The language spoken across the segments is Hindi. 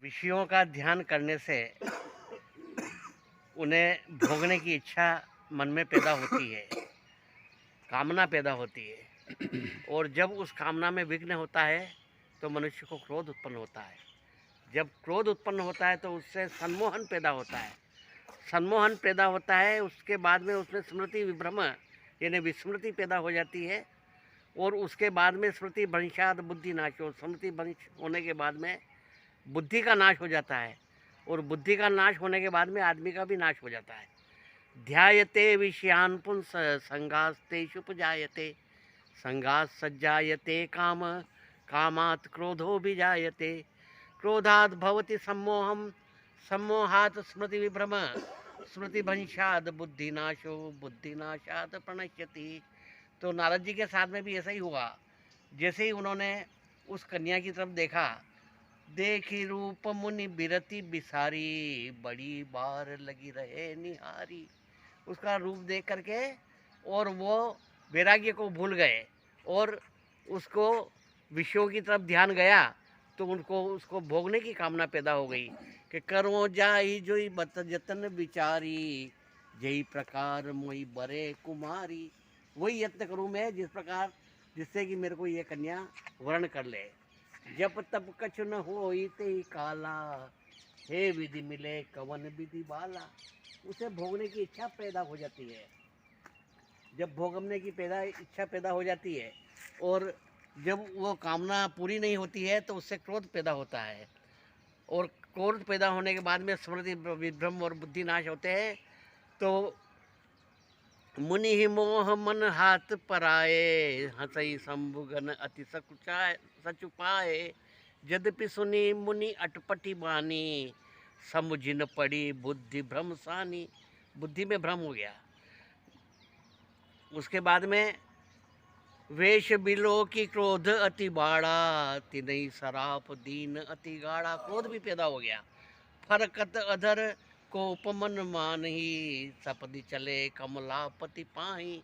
विषयों का ध्यान करने से उन्हें भोगने की इच्छा मन में पैदा होती है, कामना पैदा होती है। और जब उस कामना में विघ्न होता है तो मनुष्य को क्रोध उत्पन्न होता है। जब क्रोध उत्पन्न होता है तो उससे सम्मोहन पैदा होता है। सम्मोहन पैदा होता है, उसके बाद में उसमें स्मृति विभ्रम यानी विस्मृति पैदा हो जाती है। और उसके बाद में स्मृति भ्रंशात बुद्धि नाशो, स्मृति भ्रंश होने के बाद में बुद्धि का नाश हो जाता है। और बुद्धि का नाश होने के बाद में आदमी का भी नाश हो जाता है। ध्यायते विषयान पुंस संगास्तेषुपजायते, संगात् सज्जायते काम, कामात् क्रोधो विजायते, क्रोधात् भवति सम्मोहम, सम्मोहात् स्मृति विभ्रम, स्मृति भंशाद बुद्धिनाशो, बुद्धिनाशाद प्रणश्यति। तो नारद जी के साथ में भी ऐसा ही हुआ। जैसे ही उन्होंने उस कन्या की तरफ देखा, देखी रूप मुनि बिरति बिसारी, बड़ी बार लगी रहे निहारी। उसका रूप देख करके और वो वैराग्य को भूल गए और उसको विषयों की तरफ ध्यान गया तो उनको उसको भोगने की कामना पैदा हो गई कि करो जाई जोई बत जतन विचारी, जई प्रकार मोई बरे कुमारी। वही यत्न करूँ मैं जिससे कि मेरे को ये कन्या वर्ण कर ले। जब तब कछु न होई ते काला, हे विधि मिले कवन विधि बाला। उसे भोगने की इच्छा पैदा हो जाती है। जब भोगने की इच्छा पैदा हो जाती है और जब वो कामना पूरी नहीं होती है तो उससे क्रोध पैदा होता है। और क्रोध पैदा होने के बाद में स्मृति विभ्रम और बुद्धि नाश होते हैं। तो मुनि ही मोह मन हाथ पराए, हंसई शंभुगन अति सचुपाए, यद्यपि सुनी मुनि अटपटी बानी, समुझिन पड़ी बुद्धि भ्रम सानी। बुद्धि में भ्रम हो गया। उसके बाद में वेश बिलो की क्रोध अति बाड़ा, तिनई सराप दीन अति गाढ़ा। क्रोध भी पैदा हो गया। फरकत अधर को उपमन मानही, सपदि चले कमलापति पाही,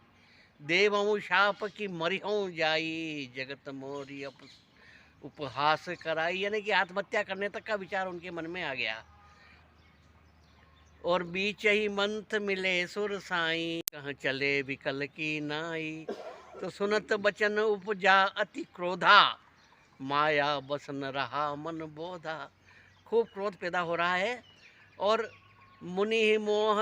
देवहूँ शाप की मरिहूँ जाई, जगत मोरी उपहास कराई। यानी कि आत्महत्या करने तक का विचार उनके मन में आ गया। और बीच ही मंथ मिले सुर साई, कहाँ चले विकल की नाई, तो सुनत बचन उपजा अति क्रोधा, माया बस न रहा मन बोधा। खूब क्रोध पैदा हो रहा है। और मुनि ही मोह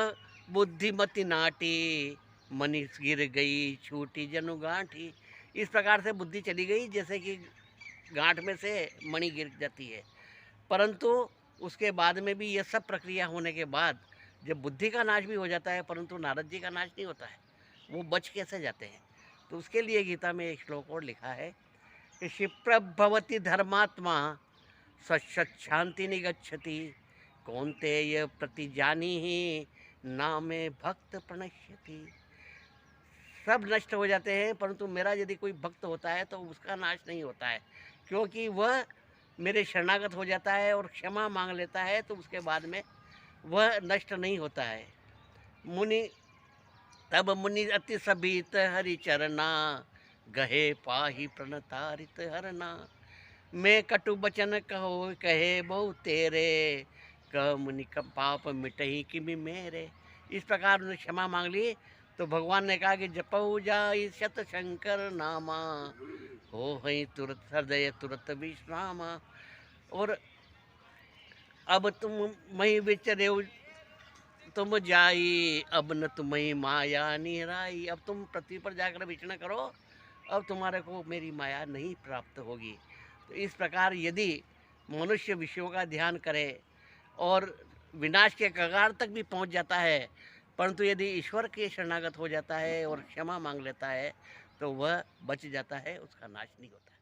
बुद्धिमति नाटी, मनि गिर गई छूटी जनु गांठी। इस प्रकार से बुद्धि चली गई जैसे कि गांठ में से मणि गिर जाती है। परंतु उसके बाद में भी यह सब प्रक्रिया होने के बाद जब बुद्धि का नाश भी हो जाता है, परंतु नारद जी का नाश नहीं होता है। वो बच कैसे जाते हैं? तो उसके लिए गीता में एक श्लोक और लिखा है कि क्षिप्रभवति धर्मात्मा, सच्चत शांति निगच्छति, कौन्तेय प्रतिजानी ही नामे भक्त प्रणश्यति। सब नष्ट हो जाते हैं, परंतु मेरा यदि कोई भक्त होता है तो उसका नाश नहीं होता है, क्योंकि वह मेरे शरणागत हो जाता है और क्षमा मांग लेता है, तो उसके बाद में वह नष्ट नहीं होता है। मुनि तब मुनि अति सभीत हरि चरना, गहे पाही प्रणतारित हरना, मैं कटु बचन कहो कहे बहु तेरे, कह मुनि का पाप मिटही किमि मेरे। इस प्रकार उन्होंने क्षमा मांग ली तो भगवान ने कहा कि जपऊ जाई शत शंकर नामा, हो हई तुरत हृदय तुरत विश्रामा। और अब तुम मही विचरे तुम जाई, अब न तुम्हें माया निहराई। अब तुम पृथ्वी पर जाकर विचरण करो, अब तुम्हारे को मेरी माया नहीं प्राप्त होगी। तो इस प्रकार यदि मनुष्य विषयों का ध्यान करे और विनाश के कगार तक भी पहुंच जाता है, परंतु यदि ईश्वर के शरणागत हो जाता है और क्षमा मांग लेता है तो वह बच जाता है, उसका नाश नहीं होता।